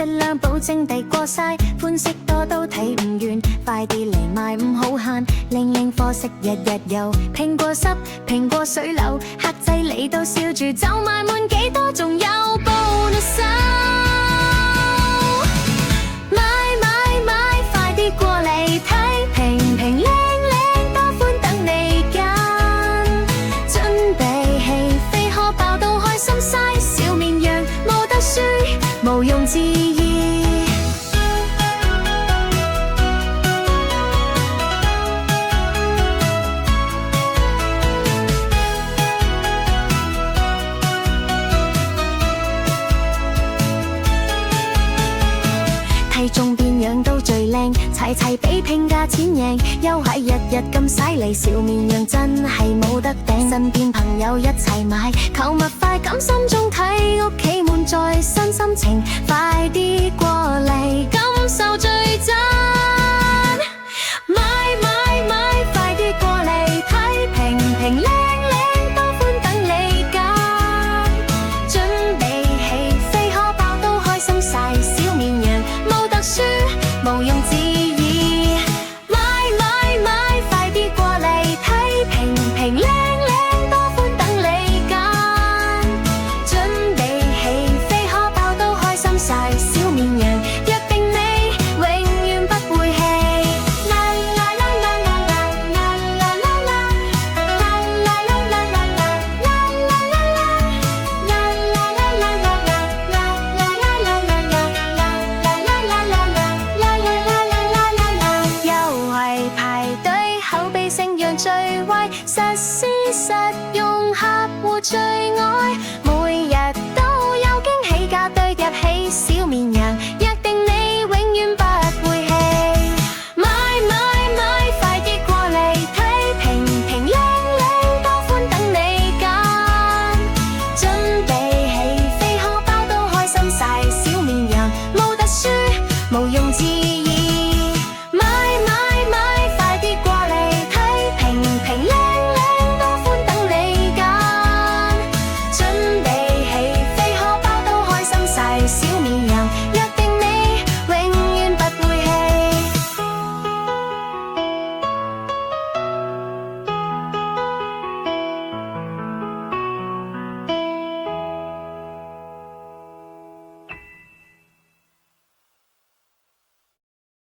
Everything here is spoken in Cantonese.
質量保證抵過晒，款式多都睇唔完，快啲嚟買唔好慳，零零貨色日日有，蘋果濕蘋果水流，客仔嚟到笑住就賣滿幾多，仲有 bonus。快啲過嚟睇，平平靚靚多款等你揀，準備起飛可爆到開心晒，小綿羊冇得輸，毋庸置疑。睇中邊樣都最靚，齊齊比拼價錢贏，優惠日日咁犀利，小綿羊真係冇得頂，身邊朋友一齊買，購物快感心中睇，屋企滿載新心情。